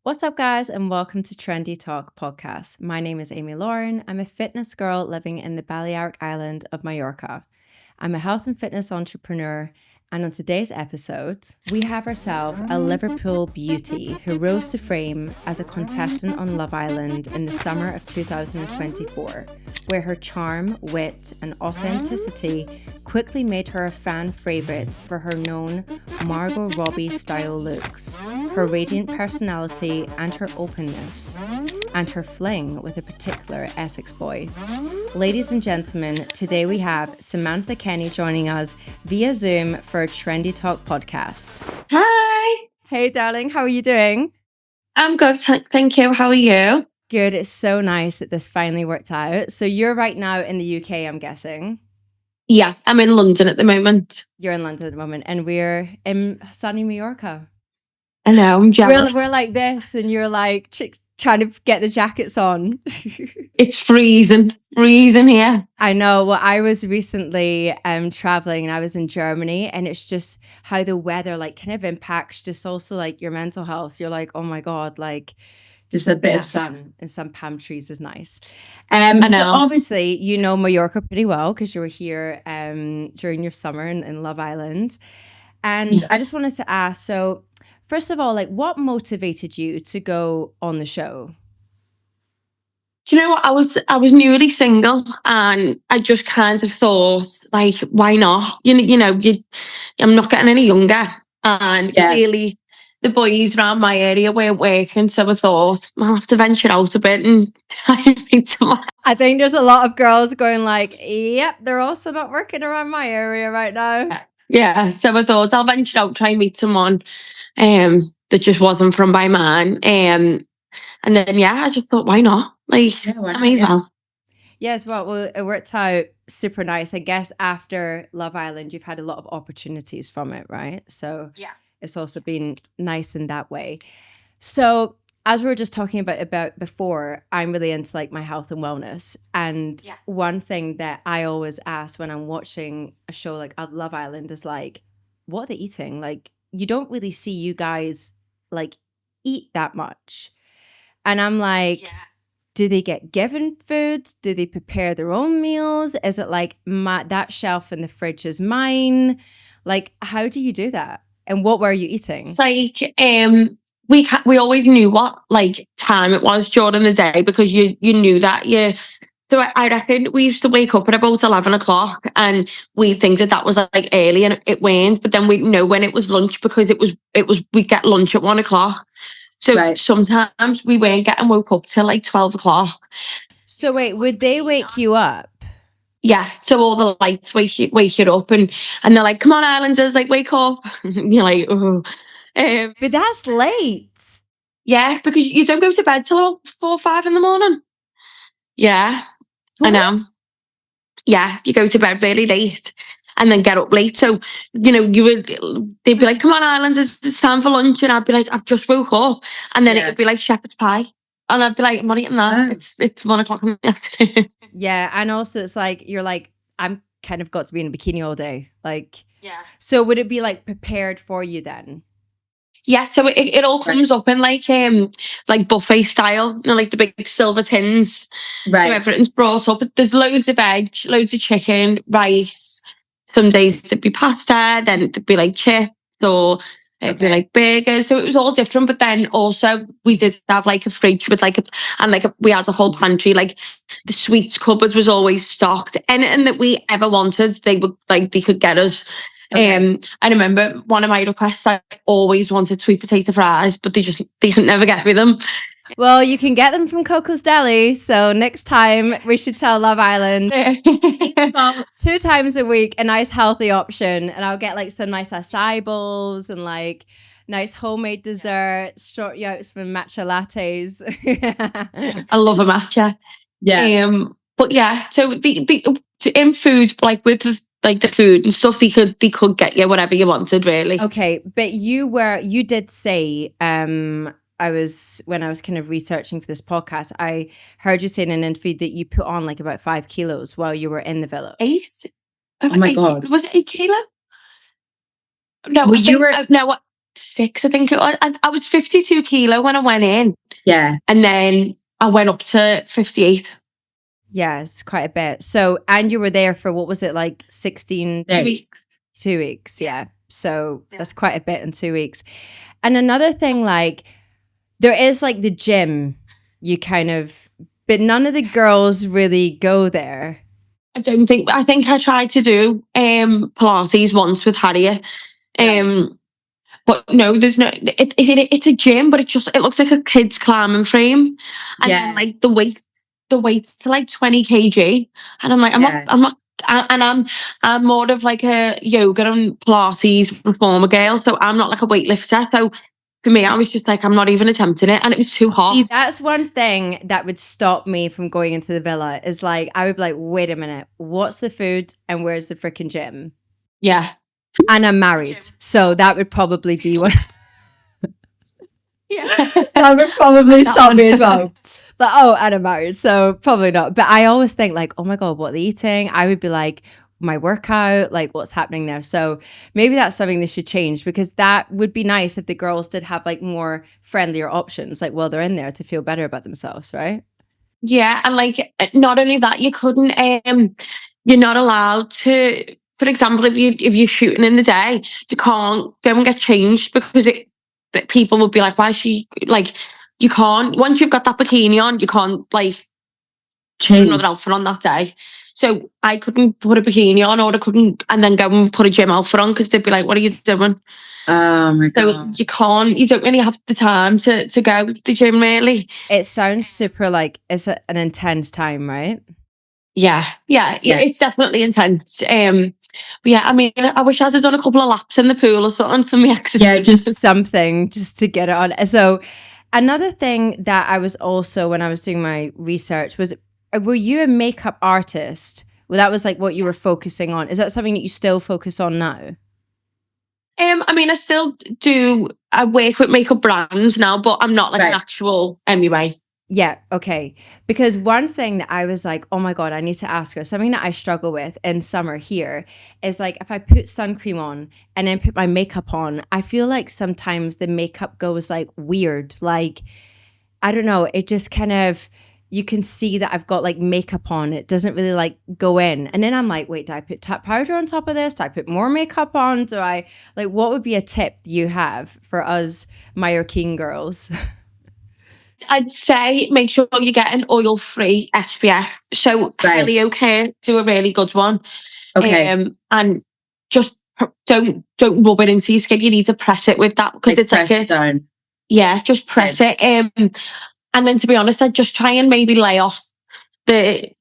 What's up, guys, and welcome to Trendy Talk podcast. My name is Amy Lauren. I'm a fitness girl living in the Balearic island of Mallorca. I'm a health and fitness entrepreneur, and on today's episode, we have ourselves a Liverpool beauty who rose to fame as a contestant on Love Island in the summer of 2024, where her charm, wit, and authenticity quickly made her a fan favourite for her known Margo-style looks, her radiant personality and her openness, and her fling with a particular Essex boy. Ladies and gentlemen, today we have Samantha Kenny joining us via Zoom for a Trendy Talk podcast. Hi. Hey, darling, how are you doing? I'm good, thank you. How are you? Good. It's so nice that this finally worked out. So you're right now in the UK, I'm guessing. Yeah, I'm in London at the moment. You're in London at the moment, and we're in sunny Mallorca. I know, I'm jealous. We're like this, and you're like trying to get the jackets on. It's freezing here. I know. Well, I was recently traveling, and I was in Germany, and it's just how the weather like kind of impacts just also like your mental health. You're like, oh my God, like just a bit of sun and some palm trees is nice. I know. So obviously, you know Mallorca pretty well because you were here during your summer in Love Island. And I just wanted to ask, so first of all, like what motivated you to go on the show? Do you know what? I was newly single, and I just kind of thought, like, why not? I'm not getting any younger, and clearly the boys around my area weren't working, so I thought I'll have to venture out a bit and try and meet someone. I think there's a lot of girls going like, yep, they're also not working around my area right now. Yeah, so I thought I'll venture out, try and meet someone that just wasn't from by mine. And then, I just thought, why not? Like, I may as well. Yes, well, it worked out super nice. I guess after Love Island, you've had a lot of opportunities from it, right? So it's also been nice in that way. So as we were just talking about before, I'm really into like my health and wellness. And one thing that I always ask when I'm watching a show like Love Island is like, what are they eating? Like, you don't really see you guys like eat that much. And I'm like, do they get given food? Do they prepare their own meals? Is it like that shelf in the fridge is mine? Like, how do you do that? And what were you eating? Like, we always knew what like time it was during the day because you knew that. So I reckon we used to wake up at about 11 o'clock and we think that was like early, and it weren't. But then we know when it was lunch because it was we'd get lunch at 1 o'clock. So sometimes we weren't getting woke up till like 12 o'clock. So wait, would they wake you up? Yeah, so all the lights wake you up, and they're like, "Come on, Islanders, like wake up!" You're like, "Oh." But that's late. Yeah, because you don't go to bed till about 4 or 5 in the morning. Yeah, what? I know. Yeah, you go to bed really late and then get up late. So, they'd be like, "Come on, Islanders, it's time for lunch." And I'd be like, "I've just woke up." And then it would be like shepherd's pie. And I'd be like, "I'm not eating that. It's 1 o'clock in the afternoon." Yeah, and also it's like, you're like, I'm kind of got to be in a bikini all day. Like, so would it be like prepared for you then? Yeah, so it all comes up in like buffet style, like the big silver tins. Right. So everything's brought up. There's loads of veg, loads of chicken, rice. Some days it'd be pasta, then it'd be like chips, or it'd be like burgers. So it was all different. But then also we did have like a fridge with we had a whole pantry. Like the sweets cupboard was always stocked. Anything that we ever wanted, they could get us. I remember one of my requests, I always wanted sweet potato fries, but they could never get me them. Well, you can get them from Coco's Deli. So next time we should tell Love Island 2 times a week, a nice healthy option. And I'll get like some nice acai bowls and like nice homemade desserts, short yolks from matcha lattes. I love a matcha. Yeah. But yeah, so in food, like with the food and stuff, they could get you whatever you wanted, really. Okay, but you did say when I was kind of researching for this podcast, I heard you say in an interview that you put on like about 5 kilos while you were in the villa. 8? Oh my God. Was it 8 kilo? No, 6, I think it was. I was 52 kilo when I went in. Yeah. And then I went up to 58. Yeah, it's quite a bit. So, and you were there for, what was it, like 16 2 weeks. 2 weeks, yeah. So that's quite a bit in 2 weeks. And another thing, like, there is like the gym, you kind of, but none of the girls really go there. I think I tried to do Pilates once with Harriet. But no, there's no, it's a gym, but it looks like a kid's climbing frame. And then like the weight's to like 20 kg. And I'm like, I'm more of like a yoga and Pilates reformer girl. So I'm not like a weightlifter. So for me, I was just like, I'm not even attempting it. And it was too hot. That's one thing that would stop me from going into the villa is like, I would be like, wait a minute, what's the food and where's the freaking gym? Yeah. And I'm married. So that would probably be one. Yeah. That would probably stop me as well. But and I'm married, so probably not. But I always think like, oh my God, what are they eating? I would be like, my workout, like what's happening there? So maybe that's something they should change, because that would be nice if the girls did have like more friendlier options, like while they're in there, to feel better about themselves, right? Yeah, and like not only that, you couldn't you're not allowed to, for example, if you're shooting in the day, you can't go and get changed, because people would be like, why is she, like, you can't, once you've got that bikini on, you can't like change another outfit on that day. So I couldn't put a bikini on, or I couldn't and then go and put a gym outfit on, because they'd be like, what are you doing? Oh my God. So you don't really have the time to go to the gym, really. It sounds super like it's an intense time, right? Yeah, it's definitely intense. But yeah, I mean, I wish I had done a couple of laps in the pool or something for me exercise. Yeah, just something just to get it on. So another thing that I was also, when I was doing my research, was, were you a makeup artist? Well, that was like what you were focusing on. Is that something that you still focus on now? I mean, I still do. I work with makeup brands now, but I'm not like an actual MUA. Yeah, okay. Because one thing that I was like, oh my God, I need to ask her, something that I struggle with in summer here is like, if I put sun cream on and then put my makeup on, I feel like sometimes the makeup goes like weird. Like, I don't know, it just kind of, you can see that I've got like makeup on. It doesn't really like go in. And then I'm like, wait, do I put powder on top of this? Do I put more makeup on? Do I, like, what would be a tip you have for us Mallorquin girls? I'd say make sure you get an oil-free SPF. So Helio Care do a really good one. Okay. And just don't rub it into your skin. You need to press it with that, because it's like a down. Yeah, just press it. And then, to be honest, I'd just try and maybe lay off the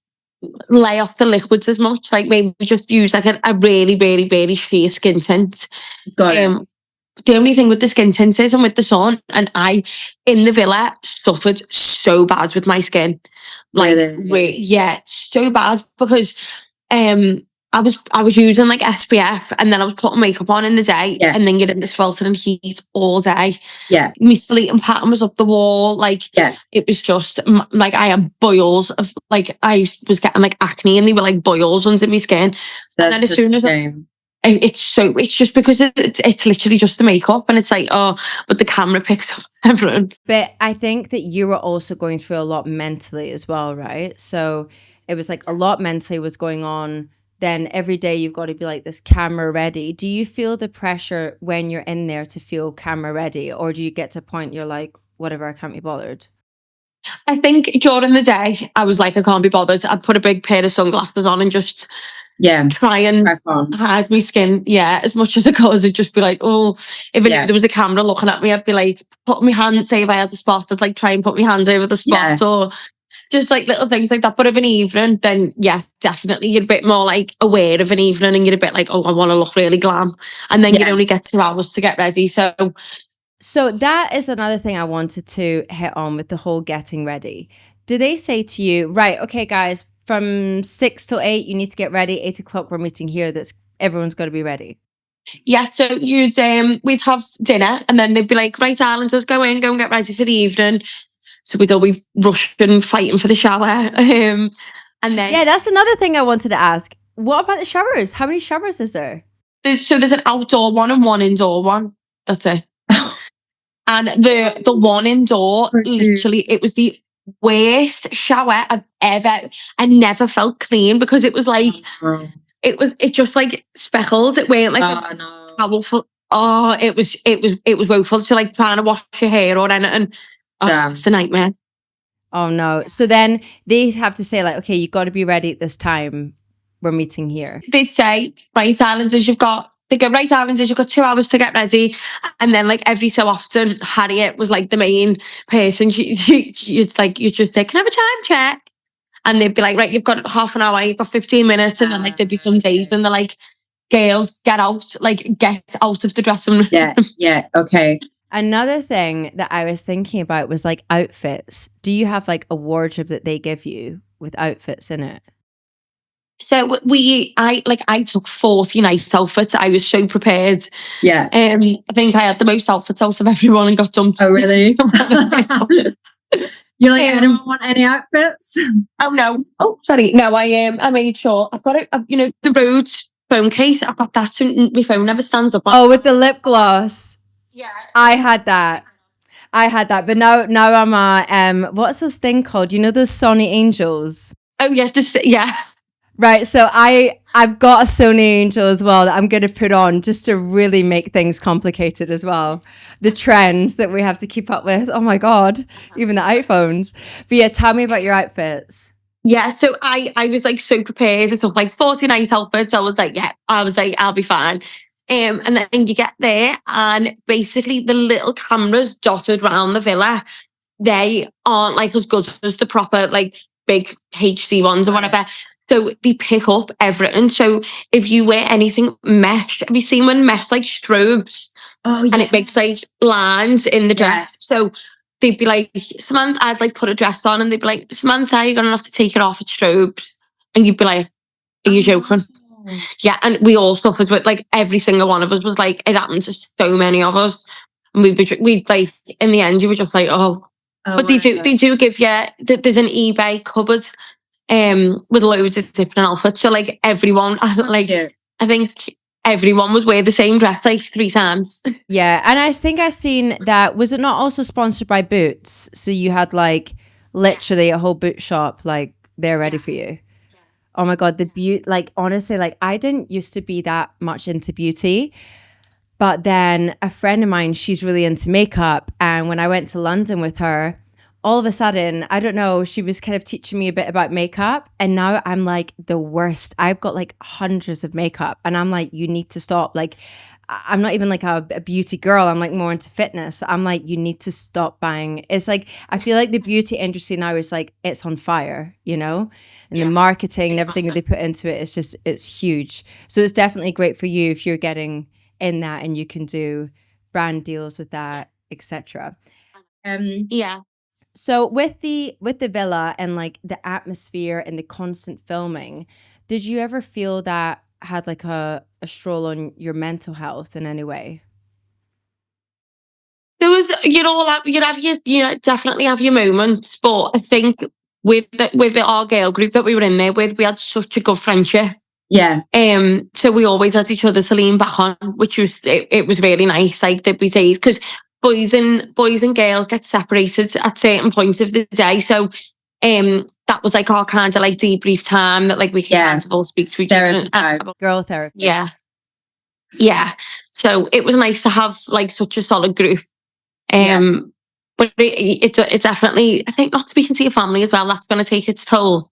liquids as much. Like maybe just use like a really, really, really sheer skin tint. Got it. The only thing with the skin tints is, and with the sun, and I, in the villa, suffered so bad with my skin. Like, yeah, so bad, because I was using like SPF, and then I was putting makeup on in the day, and then getting the sweltering heat all day. Yeah. My sleeping pattern was up the wall. Like, it was just like I had boils of, like, I was getting like acne, and they were like boils under my skin. That's and then as soon as shame. It's just because it's literally just the makeup, and it's like, oh, but the camera picks up everything. But I think that you were also going through a lot mentally as well, right? So it was like a lot mentally was going on. Then every day you've got to be like this camera ready. Do you feel the pressure when you're in there to feel camera ready? Or do you get to a point you're like, whatever, I can't be bothered? I think during the day, I was like, I can't be bothered. I'd put a big pair of sunglasses on and just try and hide my skin, as much as I could. I'd just be like, oh, if I knew there was a camera looking at me, I'd be like, put my hand, say if I had a spot, I'd like try and put my hands over the spot, or just like little things like that. But of an evening, then definitely you're a bit more like aware of an evening, and you're a bit like, oh, I want to look really glam, and then you'd only get 2 hours to get ready. So that is another thing I wanted to hit on with the whole getting ready. Do they say to you, right, okay, guys, from 6 till 8, you need to get ready. 8 o'clock, we're meeting here. Everyone's got to be ready. Yeah, so we'd have dinner, and then they'd be like, right, Islanders, go and get ready for the evening. So we'd all be rushing, fighting for the shower. And then that's another thing I wanted to ask. What about the showers? How many showers is there? There's an outdoor one and one indoor one. That's it. And the one indoor, literally, it was the worst shower I've ever. I never felt clean because it was like it just like speckled. It weren't like powerful. Oh, it was woeful. So like trying to wash your hair or anything. Oh, it's a nightmare. Oh no. So then they have to say like, okay, you got to be ready at this time. We're meeting here. They'd say, right, Islanders, you've got 2 hours to get ready. And then like every so often, Harriet was like the main person. You'd just say, can I have a time check? And they'd be like, right, you've got half an hour, you've got 15 minutes. And then like there'd be some days and they're like, girls, get out of the dressing room. Yeah, okay. Another thing that I was thinking about was like outfits. Do you have like a wardrobe that they give you with outfits in it? So I took 40 nice outfits. I was so prepared. Yeah. I think I had the most outfits out of everyone and got dumped. Oh, really? You're like, I don't want any outfits. Oh no. Oh, sorry. No, I made sure I've got it. The Rhodes phone case. I've got that. So my phone never stands up. Oh, with the lip gloss. Yeah. I had that. But now I'm what's those thing called? You know those Sony Angels? Oh yeah, yeah. Right, so I've got a Sony Angel as well that I'm going to put on just to really make things complicated as well. The trends that we have to keep up with. Oh my God, even the iPhones. But yeah, tell me about your outfits. Yeah, so I was like so prepared. I took like 40 nice outfits. I was like, I'll be fine. And then you get there and basically the little cameras dotted around the villa, they aren't like as good as the proper like big HD ones or whatever. So they pick up everything. So if you wear anything mesh, have you seen when mesh like strobes? Oh, yeah. And it makes like lines in the dress. So they'd be like, Samantha, I'd like put a dress on and they'd be like, Samantha, you're going to have to take it off at strobes. And you'd be like, are you joking? Yeah, and we all suffered with like every single one of us was like, it happened to so many of us. And we'd like, in the end, you were just like, but they do give you, there's an eBay cupboard with loads of different outfits. So like everyone, I think everyone was wearing the same dress like 3 times. Yeah, and I think I seen that, was it not also sponsored by Boots? So you had like literally a whole boot shop, like they're ready for you. Oh my God, the beauty, like honestly, like I didn't used to be that much into beauty, but then a friend of mine, she's really into makeup. And when I went to London with her, all of a sudden, I don't know, she was kind of teaching me a bit about makeup. And now I'm like the worst. I've got like hundreds of makeup and I'm like, you need to stop. Like, I'm not even like a beauty girl. I'm like more into fitness. So I'm like, you need to stop buying. It's like, I feel like the beauty industry now is like, it's on fire, you know? And the marketing and everything that they put into it is just, it's huge. So it's definitely great for you if you're getting in that and you can do brand deals with that, etc. Yeah. So with the villa and like the atmosphere and the constant filming, did you ever feel that had like a stroll on your mental health in any way? There was, definitely have your moments, but I think with our girl group that we were in there with, we had such a good friendship. Yeah. So we always had each other to lean back on, which was it was really nice. Like there'd be days because boys and girls get separated at certain points of the day. So that was like our kind of like debrief time that like we can kind of all speak to each other. Girl therapy. Yeah. Yeah. So it was nice to have like such a solid group. But it's definitely, I think, not speaking to your family as well, that's going to take its toll.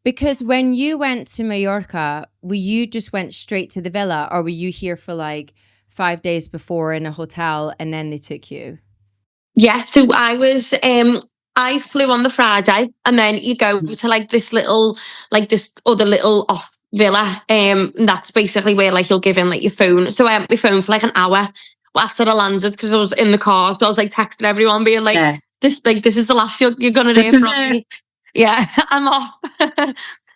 Because when you went to Mallorca, you just went straight to the villa, or were you here for like 5 days before in a hotel and then they took you? Yeah, so I flew on the Friday and then you go to like this other little off villa. And that's basically where like you'll give in like your phone. So I had my phone for like an hour after I landed because I was in the car. So I was like texting everyone being like, this is the last you're going to hear from me. Yeah, I'm off.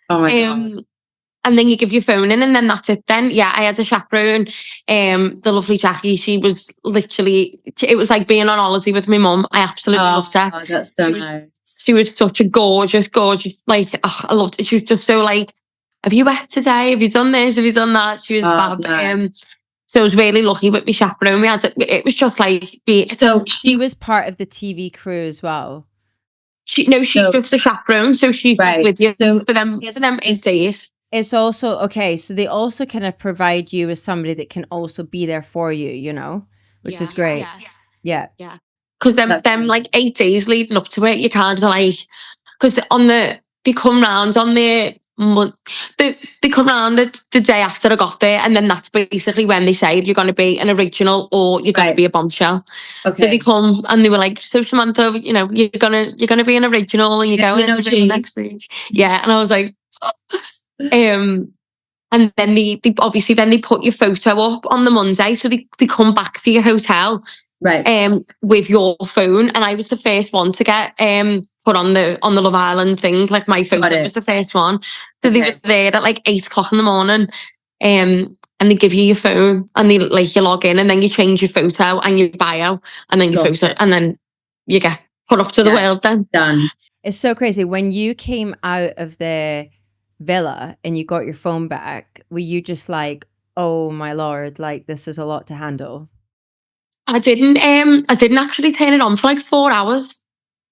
Oh my God. And then you give your phone in and then that's it then. Yeah, I had a chaperone, the lovely Jackie. She was literally, it was like being on holiday with my mum. I absolutely loved her. Oh, that's so nice. She was such a gorgeous, like, I loved it. She was just so like, have you wet today? Have you done this? Have you done that? She was fab. Nice. So I was really lucky with my chaperone. It was just like so she was part of the TV crew as well. She's just a chaperone, so she's with you for them 8 days. It's also okay. So they also kind of provide you with somebody that can also be there for you, you know, which is great. Yeah. Because them like 8 days leading up to it, you kind of like, because they come round on the they come round the day after I got there, and then that's basically when they say if you're going to be an original or you're going to be a bombshell. Okay. So they come and they were like, so Samantha, you know, you're gonna be an original and you're going into the next week. Yeah, and I was like, and then they obviously then they put your photo up on the Monday, so they come back to your hotel, with your phone, and I was the first one to get put on the Love Island thing. Like my photo was the first one, so they were there at like 8 o'clock in the morning, and they give you your phone and they like you log in and then you change your photo and your bio and then your photo and then you get put up to the world. Then done. It's so crazy when you came out of the villa and you got your phone back. Were you just like, oh my lord, like this is a lot to handle? I didn't actually turn it on for like 4 hours.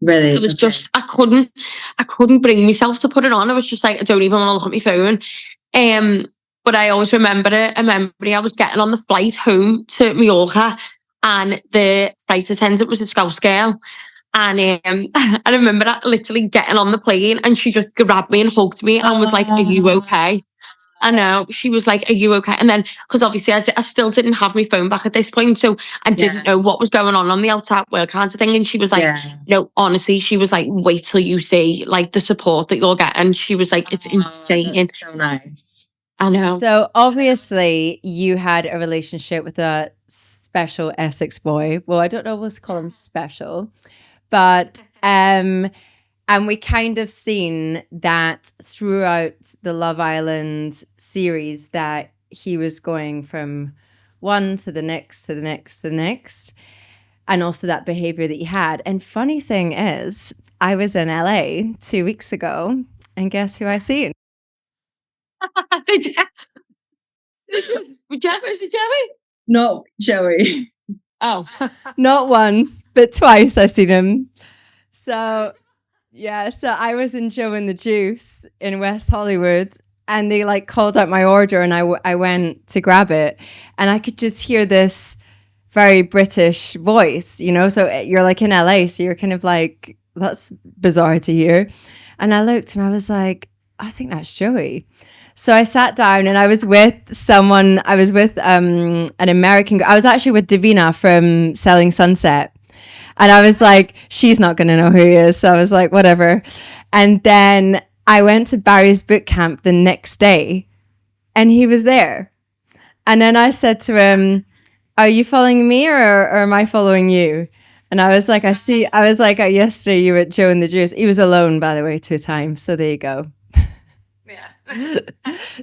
Really? It was just I couldn't bring myself to put it on. I was just like, I don't even want to look at my phone. But I always remember it. I was getting on the flight home to Mallorca, and the flight attendant was a Scouse girl. And I remember that literally getting on the plane, and she just grabbed me and hugged me and was like, "Are you okay?" I know. She was like, "Are you okay?" And then, because obviously I still didn't have my phone back at this point, so I didn't know what was going on the outside world kind of thing. And she was like, "No, honestly," she was like, "Wait till you see like the support that you'll get." And she was like, "It's insane." That's so nice. I know. So obviously you had a relationship with a special Essex boy. Well, I don't know what's call him special, but and we kind of seen that throughout the Love Island series that he was going from one to the next to the next to the next, and also that behavior that he had. And funny thing is, I was in LA 2 weeks ago, and guess who I seen? Did you? Joey? No, Joey. Oh, not once, but twice I seen him. So yeah, so I was in Joe and the Juice in West Hollywood, and they like called out my order, and I went to grab it, and I could just hear this very British voice, you know. So you're like in LA, so you're kind of like, that's bizarre to hear. And I looked, and I was like, I think that's Joey. So I sat down and I was with someone, I was with an American, I was actually with Davina from Selling Sunset. And I was like, she's not going to know who he is. So I was like, whatever. And then I went to Barry's boot camp the next day and he was there. And then I said to him, are you following me or am I following you? And I was like, yesterday you were at Joe and the Juice. He was alone, by the way, 2 times. So there you go.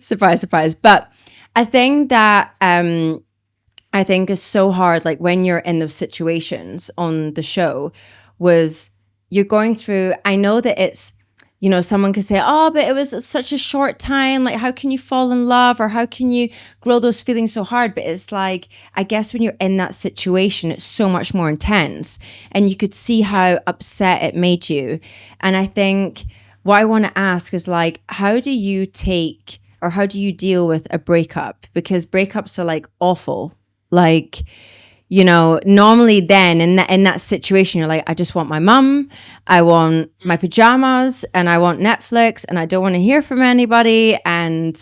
Surprise, surprise. But I think that I think is so hard, like when you're in those situations on the show, was you're going through, I know that it's, you know, someone could say, oh, but it was such a short time, like how can you fall in love or how can you grow those feelings so hard? But it's like, I guess when you're in that situation, it's so much more intense, and you could see how upset it made you. And I think what I want to ask is like, how do you take, or how do you deal with a breakup? Because breakups are like awful. Like, you know, normally then in that situation, you're like, I just want my mum, I want my pajamas, and I want Netflix, and I don't want to hear from anybody, and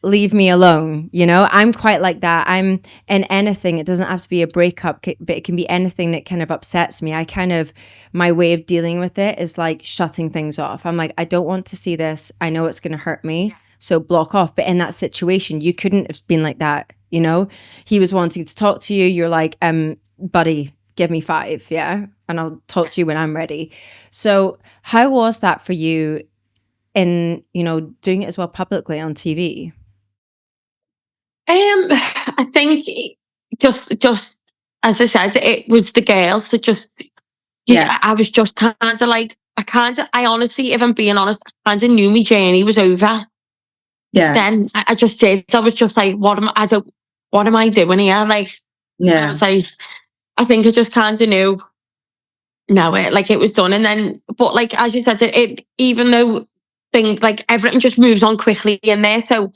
leave me alone. You know, I'm quite like that. I'm in anything. It doesn't have to be a breakup, but it can be anything that kind of upsets me. My way of dealing with it is like shutting things off. I'm like, I don't want to see this. I know it's going to hurt me. So block off. But in that situation, you couldn't have been like that. You know, he was wanting to talk to you. You're like, buddy, give me 5. Yeah. And I'll talk to you when I'm ready. So how was that for you in, you know, doing it as well publicly on TV? I think just as I said, it was the girls that just, I was just kind of like, I honestly, if I'm being honest, I kind of knew my journey was over. Yeah. Then I just did. I was just like, what am I? what am I doing here? Like, I was like, I think I just kind of knew, no, it was done. And then, but like, as you said, it even though things, like everything just moves on quickly in there. So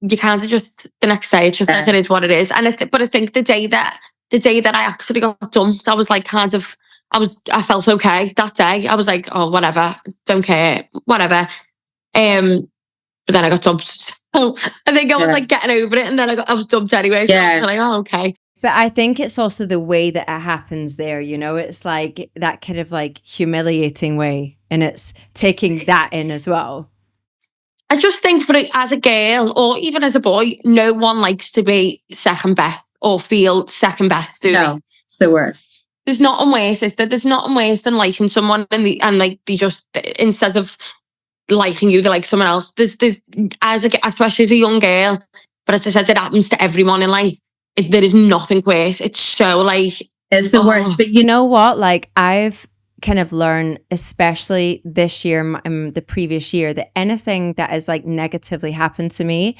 you kind of just, the next day, it's just like, it is what it is. And but I think the day that I actually got dumped, I was like, I felt okay that day. I was like, oh, whatever, don't care, whatever. But then I got dumped. So I think I was like getting over it, and then I was dumped anyway. So I was like, oh, okay. But I think it's also the way that it happens there, you know, it's like that kind of like humiliating way, and it's taking that in as well. I just think as a girl or even as a boy, no one likes to be second best or feel second best, do they? It's the worst. There's nothing worse, is there? There's nothing worse than liking someone and like they just, instead of liking you, they like someone else. There's especially as a young girl, but as I said, it happens to everyone in life. There is nothing worse. It's so like, it's the worst. But you know what? Like, I've kind of learned, especially this year, the previous year, that anything that has like negatively happened to me,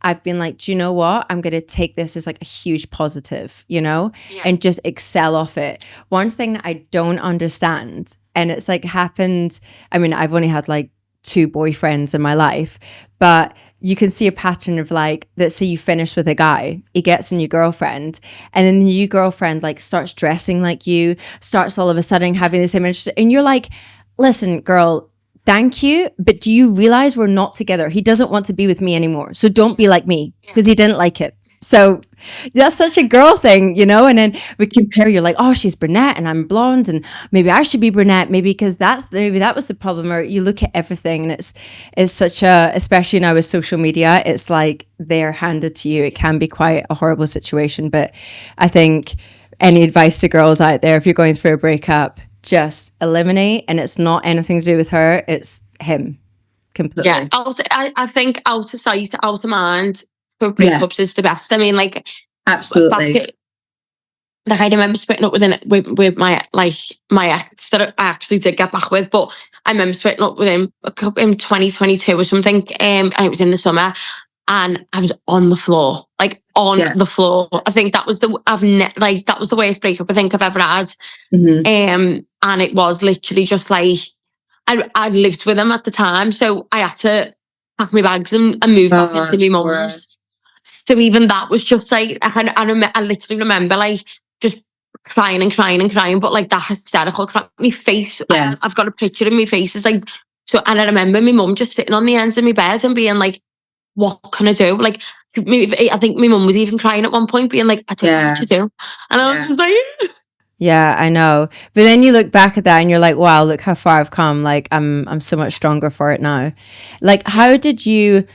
I've been like, do you know what? I'm going to take this as like a huge positive, you know, and just excel off it. One thing that I don't understand, and it's like happened, I mean, I've only had like 2 boyfriends in my life, but you can see a pattern of like, let's say you finish with a guy, he gets a new girlfriend, and then the new girlfriend like starts dressing like you, starts all of a sudden having the same interest, and you're like, listen, girl, thank you, but do you realize we're not together? He doesn't want to be with me anymore, so don't be like me, because he didn't like it. So that's such a girl thing, you know? And then we compare, you're like, oh, she's brunette and I'm blonde, and maybe I should be brunette, maybe because maybe that was the problem. Or you look at everything, and it's such a, especially now with social media, it's like they're handed to you. It can be quite a horrible situation. But I think any advice to girls out there, if you're going through a breakup, just eliminate, and it's not anything to do with her, it's him completely. Yeah, I think out of sight, out of mind for breakups is the best. I mean, like, absolutely. Like, I remember splitting up with my ex that I actually did get back with, but I remember splitting up with him in 2022 or something, and it was in the summer, and I was on the floor, like on the floor. I think that was that was the worst breakup I think I've ever had. Mm-hmm. And it was literally just like, I lived with him at the time, so I had to pack my bags and move back into my mum's. So even that was just like, I literally remember like just crying and crying and crying, but like that hysterical cry, my face, I've got a picture of my face. It's like, so, and I remember my mum just sitting on the ends of my bed and being like, what can I do? Like, I think my mum was even crying at one point, being like, I don't know what to do. And I was just like, yeah, I know. But then you look back at that and you're like, wow, look how far I've come. Like, I'm so much stronger for it now. Like, how did you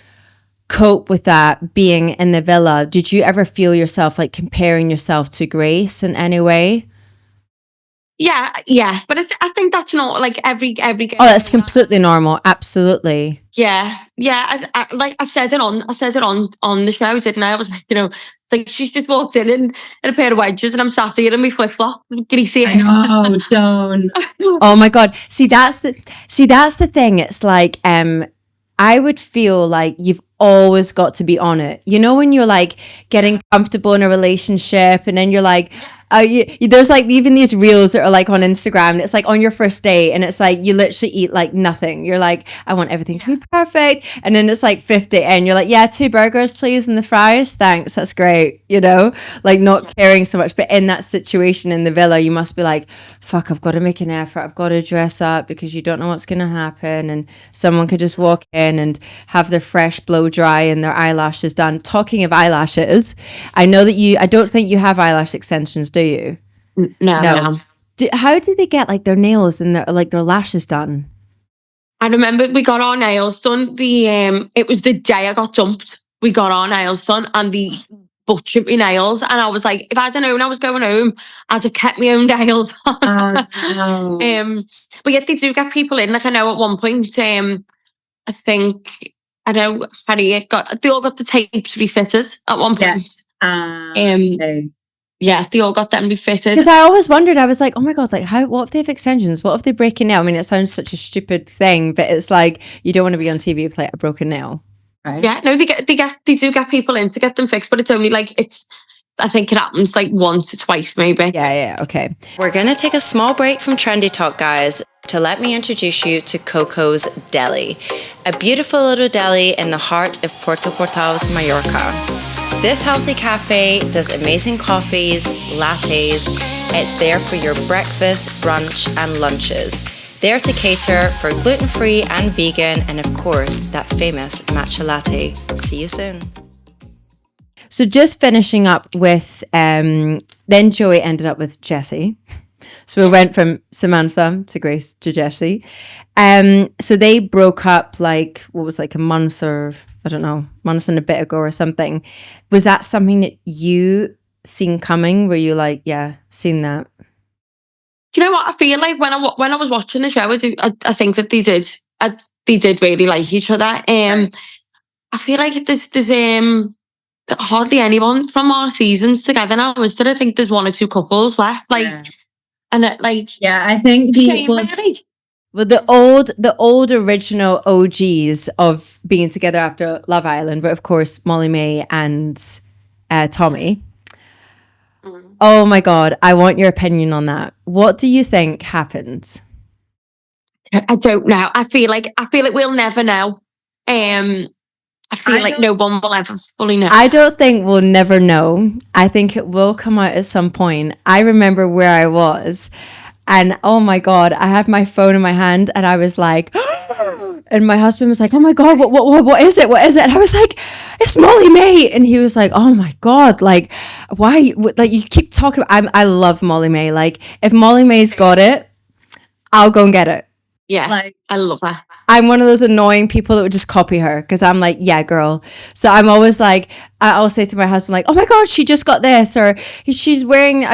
cope with that being in the villa? Did you ever feel yourself like comparing yourself to Grace in any way? Yeah, but I think that's not like every girl. Oh, that's completely normal. Absolutely. Yeah. I said it on the show, didn't I? I was like, you know, like she's just walked in a pair of wedges, and I'm sat here in my flip flop. Can you see it? I know, don't. Oh my God. See, that's the thing. It's like, I would feel like you've always got to be on it. You know, when you're like getting comfortable in a relationship, and then you're like, there's like even these reels that are like on Instagram, and it's like on your first date, and it's like you literally eat like nothing. You're like, I want everything to be perfect. And then it's like 50 and you're like, yeah, 2 burgers please and the fries, thanks, that's great, you know, like not caring so much. But in that situation in the villa, you must be like, fuck, I've got to make an effort, I've got to dress up, because you don't know what's going to happen, and someone could just walk in and have their fresh blow dry and their eyelashes done. Talking of eyelashes, I know that I don't think you have eyelash extensions, do you? No. How do they get like their nails and their lashes done? I remember we got our nails done. It was the day I got dumped. We got our nails done, and the butchered my nails, and I was like, if I'd known I was going home, I'd have kept my own nails on. Oh, no. But yet they do get people in. Like, I know at one point, I think, I know Harry they all got the tapes refitted at one point. Okay. Yeah, they all got them refitted. Because I always wondered, I was like, oh my God, like what if they have extensions? What if they're breaking nail? I mean, it sounds such a stupid thing, but it's like, you don't want to be on TV with like a broken nail. Right. Yeah, no, they do get people in to get them fixed, but it's only like I think it happens like once or twice maybe. Yeah, okay. We're going to take a small break from Trendy Talk, guys, to let me introduce you to Coco's Deli, a beautiful little deli in the heart of Puerto Portals, Mallorca. This healthy cafe does amazing coffees, lattes. It's there for your breakfast, brunch, and lunches. There to cater for gluten-free and vegan, and of course, that famous matcha latte. See you soon. So just finishing up with, then Joey ended up with Jessie. So we went from Samantha to Grace to Jessie. So they broke up like a month or, I don't know, month and a bit ago or something. Was that something that you seen coming? Were you like, yeah, seen that? Do you know what I feel like when I was watching the show? I think that they did really like each other. I feel like there's hardly anyone from our seasons together now. I think there's one or two couples left. And I think well, the old original OGs of being together after Love Island, but of course Molly May and Tommy. Oh my God, I want your opinion on that. What do you think happened? I don't know. I feel like we'll never know. I feel like no one will ever fully know. I don't think we'll never know. I think it will come out at some point. I remember where I was, and oh my God, I had my phone in my hand and I was like, and my husband was like, oh my God, what is it? What is it? And I was like, it's Molly May. And he was like, oh my God, like, why? You keep talking about, I love Molly May. Like, if Molly May's got it, I'll go and get it. Yeah, I love her. I'm one of those annoying people that would just copy her because I'm like, yeah, girl. So I'm always like, I'll say to my husband, like, oh my God, she just got this. Or she's wearing,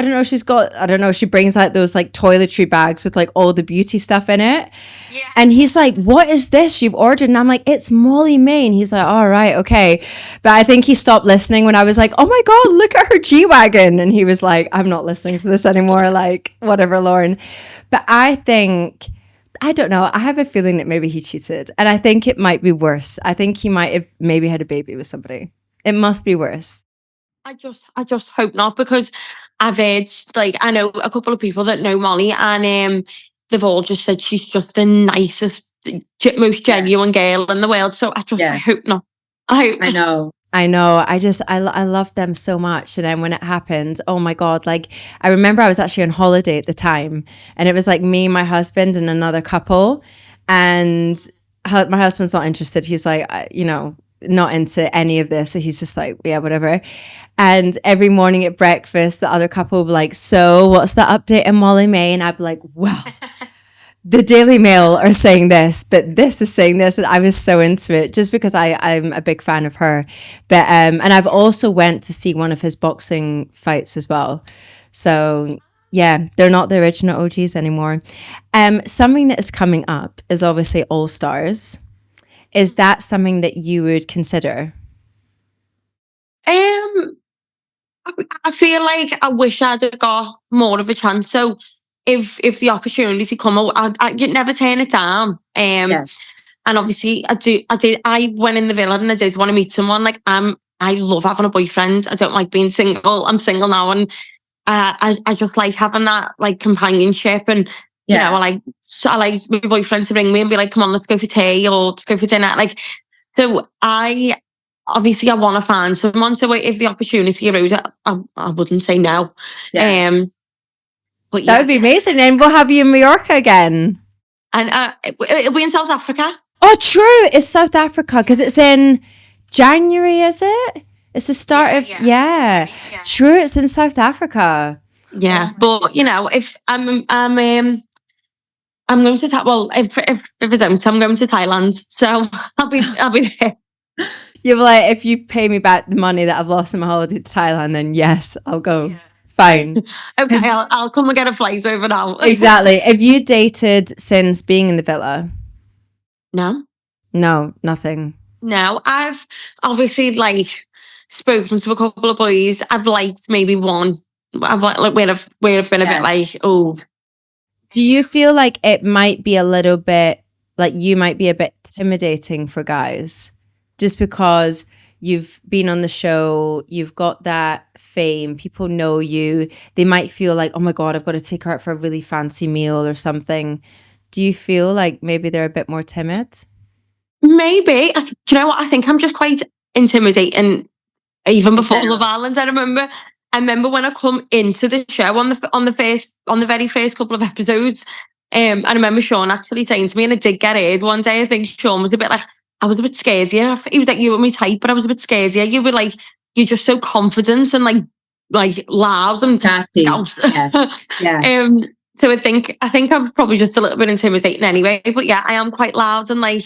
she brings out those like toiletry bags with like all the beauty stuff in it. Yeah. And he's like, what is this you've ordered? And I'm like, it's Molly May. And he's like, all right, okay. But I think he stopped listening when I was like, oh my God, look at her G-Wagon. And he was like, I'm not listening to this anymore. Like, whatever, Lauren. But I don't know. I have a feeling that maybe he cheated. And I think it might be worse. I think he might have maybe had a baby with somebody. It must be worse. I just hope not, because I've heard, I know a couple of people that know Molly, and they've all just said she's just the nicest, most genuine girl in the world. So I hope not. I know. I loved them so much. And then when it happened, oh my God, I remember I was actually on holiday at the time, and it was like me, my husband, and another couple. And my husband's not interested. He's like, not into any of this. So he's just like, yeah, whatever. And every morning at breakfast, the other couple would be like, so what's the update in Molly May? And I'd be like, well, the Daily Mail are saying this, but this is saying this. And I was so into it just because I'm a big fan of her. But and I've also went to see one of his boxing fights as well. So yeah, they're not the original OGs anymore. Something that is coming up is obviously All Stars. Is that something that you would consider? I feel like I wish I'd have got more of a chance. So if the opportunity come out, you'd never turn it down. And obviously I went in the villa and I did want to meet someone. I love having a boyfriend. I don't like being single. I'm single now, and I just like having that companionship. And I like my boyfriend to ring me and be like, come on, let's go for tea or let's go for dinner. So I want to find someone. So if the opportunity arose, I wouldn't say no. But that would be amazing. And we'll have you in Mallorca again. And it'll be in South Africa. Oh, true. It's South Africa because it's in January, is it? It's the start of True, it's in South Africa. Yeah, but if I'm going to if it's empty, I'm going to Thailand. So I'll be there. You're like, if you pay me back the money that I've lost in my holiday to Thailand, then yes, I'll go. Yeah. Fine. Okay, I'll come and get a flight over now. Exactly. Have you dated since being in the villa? No. No, nothing. No, I've obviously spoken to a couple of boys. I've liked maybe one. I've where I've been a bit like, oh. Do you feel like it might be a little bit you might be a bit intimidating for guys? just because you've been on the show, you've got that fame, people know you, they might feel like, oh my God, I've got to take her out for a really fancy meal or something. Do you feel like maybe they're a bit more timid? Maybe. Do you know what? I think I'm just quite intimidating. Even before Love Island, I remember when I come into the show on the very first couple of episodes. I remember Sean actually saying to me, and I did get aired one day. I think Sean was a bit like, I was a bit scared. Yeah, he was like, you were my type, but I was a bit scared. Yeah, you were like, you're just so confident and like loud and scouse. Yeah. So I think I'm probably just a little bit intimidating anyway. But yeah, I am quite loud and like,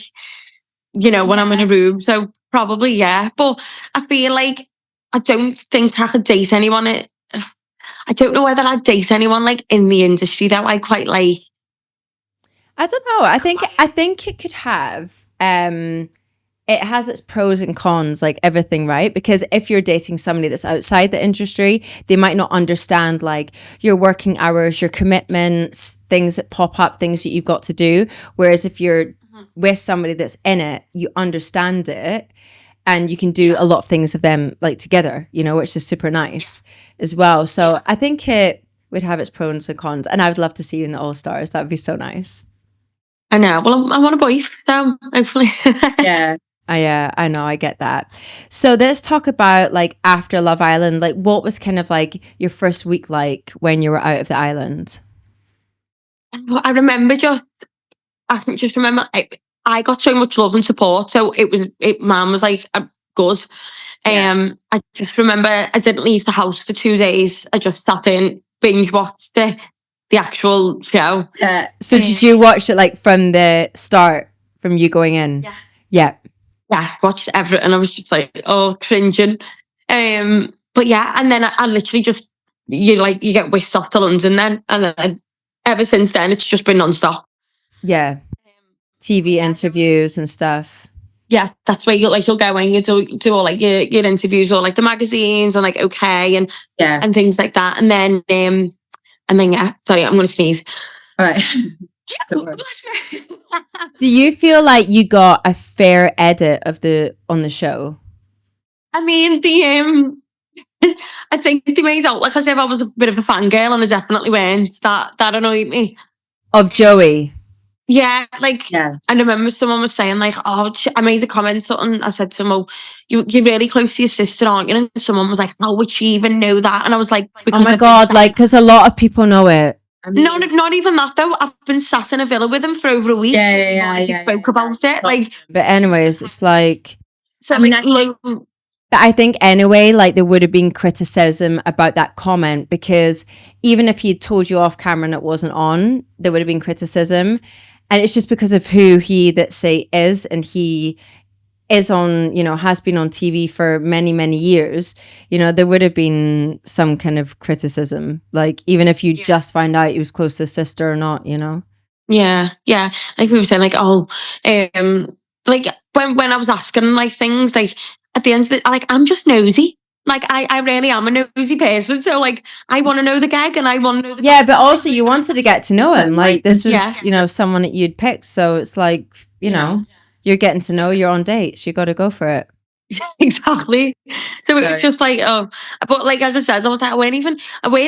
when I'm in a room. So probably, yeah. But I feel like I don't think I could date anyone. I don't know whether I'd date anyone like in the industry though. I quite like. I don't know. I think it could have. It has its pros and cons, like everything, right? Because if you're dating somebody that's outside the industry, they might not understand like your working hours, your commitments, things that pop up, things that you've got to do. Whereas if you're with somebody that's in it, you understand it and you can do a lot of things of them like together, which is super nice as well. So I think it would have its pros and cons, and I would love to see you in the All Stars. That would be so nice. I know. Well, I want a boy, so hopefully. Yeah. I know, I get that. So let's talk about like after Love Island, like what was kind of like your first week like when you were out of the island? I remember I got so much love and support. So Mum was like, good. I just remember I didn't leave the house for 2 days. I just sat in, binge watched the actual show. So did you watch it like from the start, from you going in? Yeah. Yeah, watched everything. I was just like, cringing. But yeah, and then I literally just you get whisked off to London then, and then ever since then it's just been non-stop. Yeah. TV interviews and stuff. Yeah, that's where you'll go and you do all like your interviews or like the magazines and like OK and things like that, and then yeah. Sorry, I'm gonna sneeze. All right. Do you feel like you got a fair edit on the show? I mean, I think they made out like as if I was a bit of a fangirl, and I definitely weren't. That annoyed me. Of Joey? Yeah, I remember someone was saying like, I made a comment, something. I said to him, you're really close to your sister, aren't you? And someone was like, how would she even know that? And I was like, oh my God, because a lot of people know it. I mean, no, not even that though. I've been sat in a villa with him for over a week. Spoke about it. But anyways, it's like. So but I think anyway, like there would have been criticism about that comment, because even if he'd told you off camera and it wasn't on, there would have been criticism. And it's just because of who he is, and he is on, has been on TV for many, many years, there would have been some kind of criticism. Like, even if you just find out he was close to his sister or not, Yeah. Like we were saying, like, like when I was asking like things, like at the end of it, like, I'm just nosy. Like, I really am a nosy person. So, like, I want to know the gag and I want to know the... Yeah, but also you wanted to get to know him. Like, this was, someone that you'd picked. So it's like, you're getting to know, you're on dates. You got to go for it. Exactly. So it was just like, but like, as I said, I was like, I weren't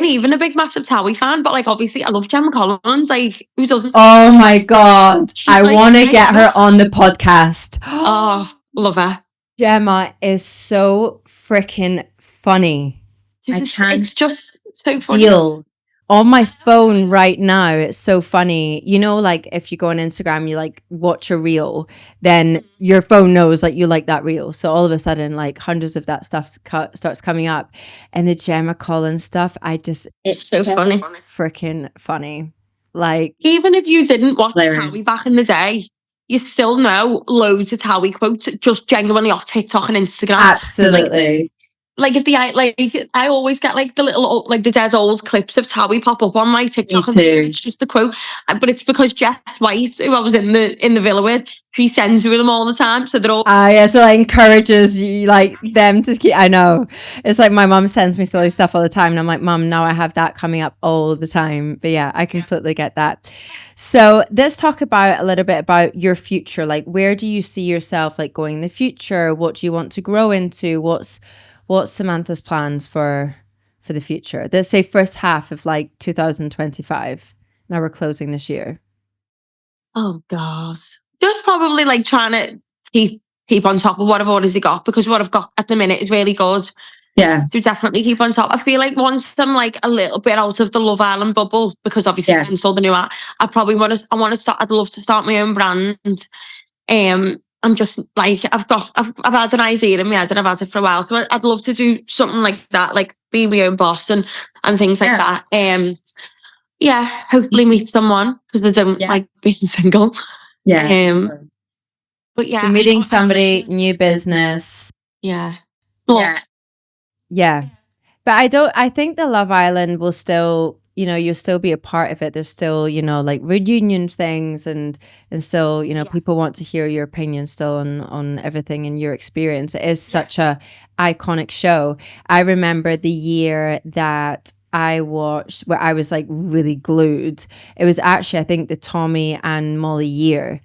even a big massive Towie fan, but like, obviously I love Gemma Collins. Like, who doesn't? Oh my God. I want to get her on the podcast. Oh, love her. Gemma is so freaking funny. It's just so funny. Deal. On my phone right now, it's so funny. Like if you go on Instagram, you like watch a reel, then your phone knows like you like that reel. So all of a sudden, like hundreds of that stuff starts coming up. And the Gemma Collins stuff, it's so funny. Freaking funny. Like, even if you didn't watch Towie back in the day, you still know loads of Towie quotes just genuinely off TikTok and Instagram. Absolutely. like at the like I always get like the little like the dead old clips of Towie pop up on my TikTok, and it's just the quote. But it's because Jess White, who I was in the villa with, she sends me them all the time, so they're all yeah, so like encourages you like them to keep. I know it's like my mum sends me silly stuff all the time, and I'm like, Mum, now I have that coming up all the time. But yeah, I completely get that. So let's talk about a little bit about your future. Like, where do you see yourself like going in the future? What do you want to grow into? What's Samantha's plans for the future? Let's say first half of like 2025. Now we're closing this year. Oh God. Just probably like trying to keep on top of what I've already got, because what I've got at the minute is really good. Yeah. To definitely keep on top. I feel like once I'm like a little bit out of the Love Island bubble, because obviously I'm still the new art, I'd love to start my own brand. I'm just like, I've had an idea in my head and I've had it for a while. So I'd love to do something like that, like be my own boss and things like that. Hopefully meet someone, because I don't like being single. Yeah. But yeah. So meeting somebody, new business. Yeah. Yeah. But I think the Love Island will still, you'll still be a part of it. There's still, like reunion things and still, people want to hear your opinion still on everything in your experience. It is such a iconic show. I remember the year that I watched where I was like really glued. It was actually, I think, the Tommy and Molly year.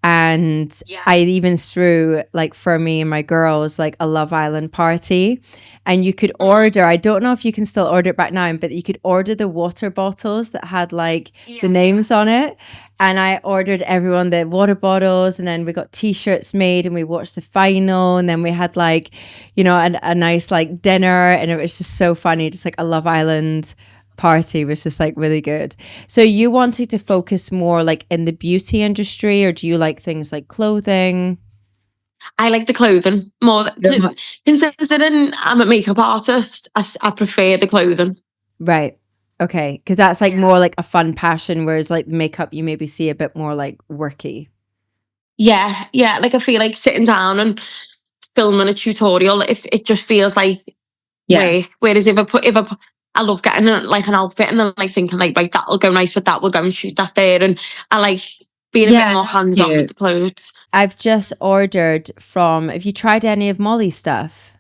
And I even threw, like, for me and my girls, like a Love Island party. And you could order, I don't know if you can still order it back now, but you could order the water bottles that had like the names on it. And I ordered everyone the water bottles, and then we got t-shirts made and we watched the final. And then we had like, a nice like dinner, and it was just so funny. Just like a Love Island party was just like really good. So you wanted to focus more like in the beauty industry, or do you like things like clothing? I like the clothing more. Considering I'm a makeup artist, I prefer the clothing. Right. Okay. Because that's like more like a fun passion, whereas like makeup you maybe see a bit more like worky. Yeah. Like I feel like sitting down and filming a tutorial, if it just feels like work. Whereas if I love getting like an outfit and then like thinking like, right, that'll go nice with that, we'll go and shoot that there, and I like being a bit more hands-on with the clothes. I've just ordered from, have you tried any of Molly's stuff?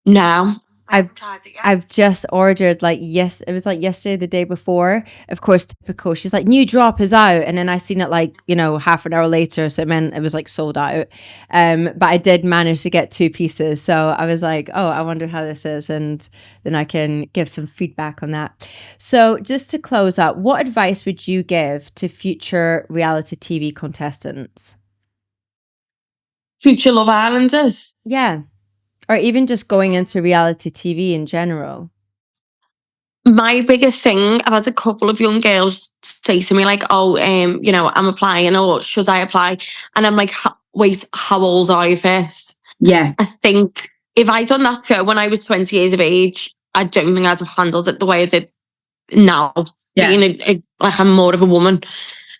No. I've just ordered it was like yesterday, the day before. Of course, typical. She's like, new drop is out. And then I seen it like, half an hour later. So it meant it was like sold out. But I did manage to get 2 pieces. So I was like, oh, I wonder how this is. And then I can give some feedback on that. So just to close out, what advice would you give to future reality TV contestants? Future Love Islanders? Yeah. Or even just going into reality TV in general. My biggest thing, I've had a couple of young girls say to me like, oh, I'm applying, or should I apply? And I'm like, wait, how old are you first? Yeah. I think if I'd done that show when I was 20 years of age, I don't think I'd have handled it the way I did now. Yeah. Being like I'm more of a woman.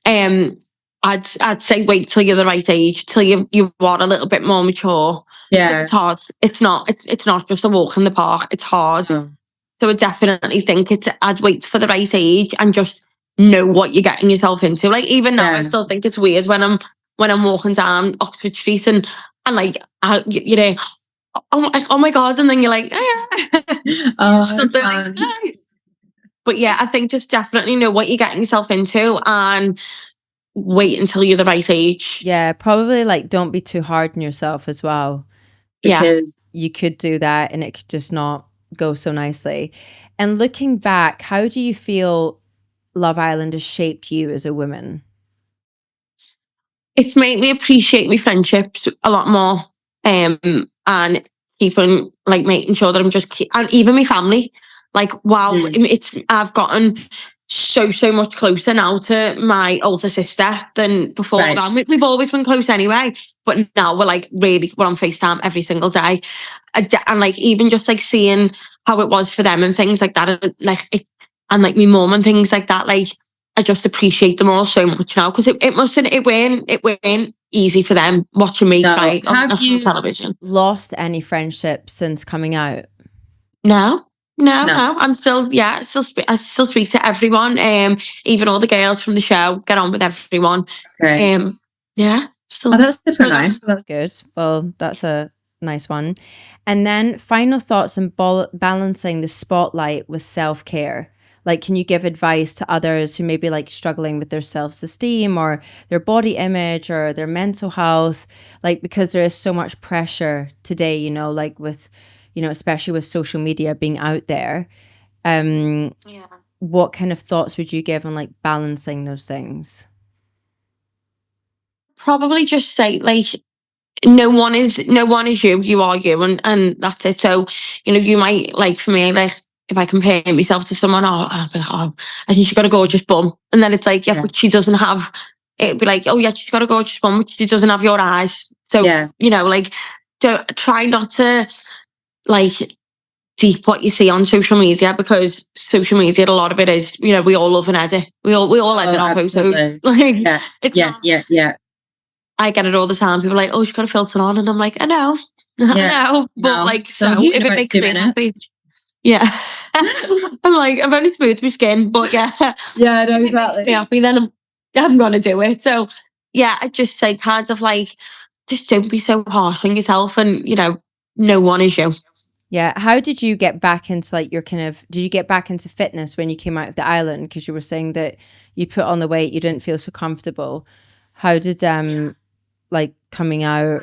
I'd say wait till you're the right age, till you are a little bit more mature. Yeah. It's hard. It's not just a walk in the park. It's hard. So I definitely think I'd wait for the right age and just know what you're getting yourself into. Like even now, I still think it's weird when I'm walking down Oxford Street and like oh my God, and then you're like, But yeah, I think just definitely know what you're getting yourself into and wait until you're the right age. Yeah, probably like don't be too hard on yourself as well. Because you could do that and it could just not go so nicely. And looking back, how do you feel Love Island has shaped you as a woman? It's made me appreciate my friendships a lot more, and keeping like making sure that I'm just and even my family. Like wow, I've gotten so much closer now to my older sister than before. Right. We've always been close anyway, but now we're like we're on FaceTime every single day, and like even just like seeing how it was for them and things like that, and like my mum and things like that. Like I just appreciate them all so much now, because it weren't easy for them watching me cry on national television. Lost any friendships since coming out? No. I'm still, I still speak to everyone. Even all the girls from the show, get on with everyone. Okay. Still. Oh, that's super nice. That's good. Well, that's a nice one. And then final thoughts on balancing the spotlight with self-care. Like, can you give advice to others who may be like struggling with their self-esteem or their body image or their mental health? Like, because there is so much pressure today, you know, like with, you know, especially with social media being out there. What kind of thoughts would you give on like balancing those things? Probably just say, like, no one is you are you, and that's it. So, you know, you might, like, for me, like, if I compare myself to someone, I'll be like, I think she's got a gorgeous bum, and then it's like, but she doesn't have. It'd be like, oh yeah, she's got a gorgeous bum, but she doesn't have your eyes. So, you know, like, try not to like deep what you see on social media, because social media, a lot of it is, you know, we all love an edit. We all edit our photos. Like, I get it all the time. People are like, oh, she's got a filter on. And I'm like, I know. But like, so if it makes me happy. Yeah. I'm like, I've only smoothed my skin, but Yeah, no, exactly. If it makes me happy, then I'm going to do it. So I just say kind of like, just don't be so harsh on yourself, and, you know, no one is you. Yeah. How did you get back into like your did you get back into fitness when you came out of the island? Because you were saying that you put on the weight, you didn't feel so comfortable. How did, like coming out?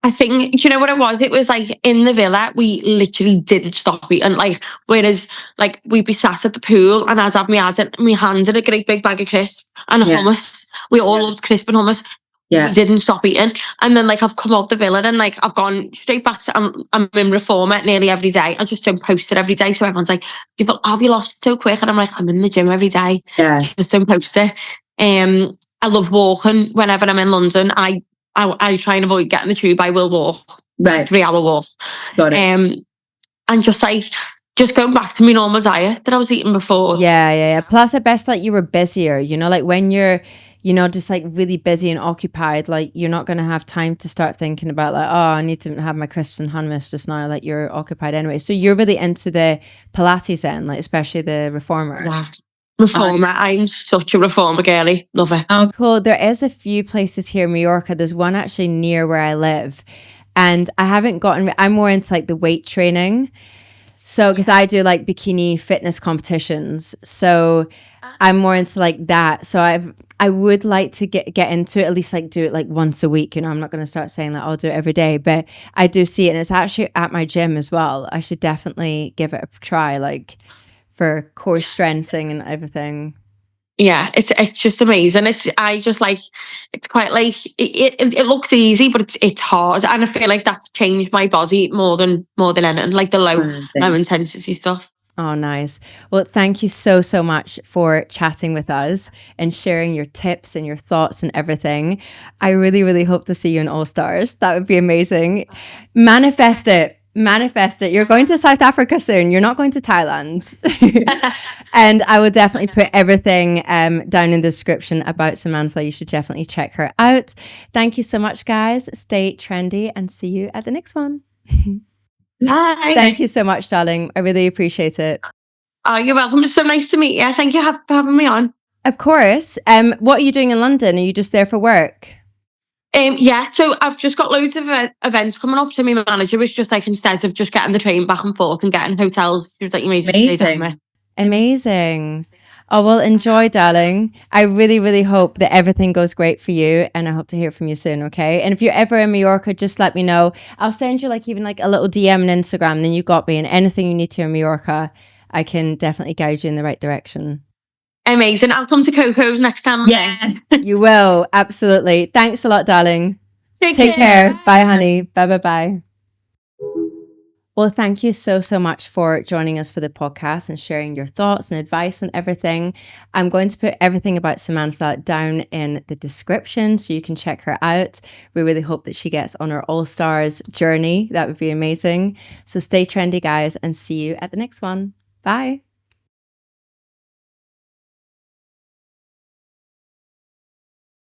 I think, do you know what it was? It was like in the villa, we literally didn't stop eating. Like, whereas, like, we'd be sat at the pool and I'd have my hands in a great big bag of crisp and hummus. We all loved crisp and hummus. We didn't stop eating. And then, like, I've come out the villa and, like, I've gone straight back to, I'm in Reformer nearly every day. I just don't post it every day. So everyone's like, have you lost it so quick? And I'm like, I'm in the gym every day. Yeah. Just don't post it. I love walking. Whenever I'm in London, I try and avoid getting the tube. I will walk, right, 3-hour walk. Got it. And just going back to my normal diet that I was eating before. Yeah. Plus, I bet like you were busier, you know, like when you're, you know, just like really busy and occupied, like you're not going to have time to start thinking about like, oh, I need to have my crisps and hummus just now. Like you're occupied anyway. So you're really into the Pilates then, like especially the Reformer. Yeah. Reformer. I'm such a Reformer girly. Love it. Oh, cool. There is a few places here in Mallorca. There's one actually near where I live. And I haven't I'm more into like the weight training. So, because I do like bikini fitness competitions. So I'm more into like that. So I would like to get into it, at least like do it like once a week. You know, I'm not going to start saying like I'll do it every day, but I do see it. And it's actually at my gym as well. I should definitely give it a try, like for core strengthening and everything. Yeah, it's just amazing. I just like, it's quite like, it looks easy, but it's hard. And I feel like that's changed my body more than anything, like the low intensity stuff. Oh, nice. Well, thank you so much for chatting with us and sharing your tips and your thoughts and everything. I really, really hope to see you in All Stars. That would be amazing. Manifest it. You're going to South Africa soon. You're not going to Thailand. And I will definitely put everything down in the description about Samantha. You should definitely check her out. Thank you so much, guys. Stay trendy and see you at the next one. Bye. Thank you so much, darling. I really appreciate it. Oh, you're welcome. It's so nice to meet you. Thank you for having me on. Of course. What are you doing in London? Are you just there for work? So I've just got loads of events coming up. So my manager was just like, instead of just getting the train back and forth and getting hotels, she was like, amazing. Oh, well, enjoy, darling. I really, really hope that everything goes great for you. And I hope to hear from you soon, okay? And if you're ever in Mallorca, just let me know. I'll send you like even like a little DM on Instagram. Then you got me. And anything you need to in Mallorca, I can definitely guide you in the right direction. Amazing. I'll come to Coco's next time. Yes, you will. Absolutely. Thanks a lot, darling. Take care. Bye, honey. Bye. Well, thank you so much for joining us for the podcast and sharing your thoughts and advice and everything. I'm going to put everything about Samantha down in the description so you can check her out. We really hope that she gets on her All Stars journey. That would be amazing. So stay trendy, guys, and see you at the next one. Bye.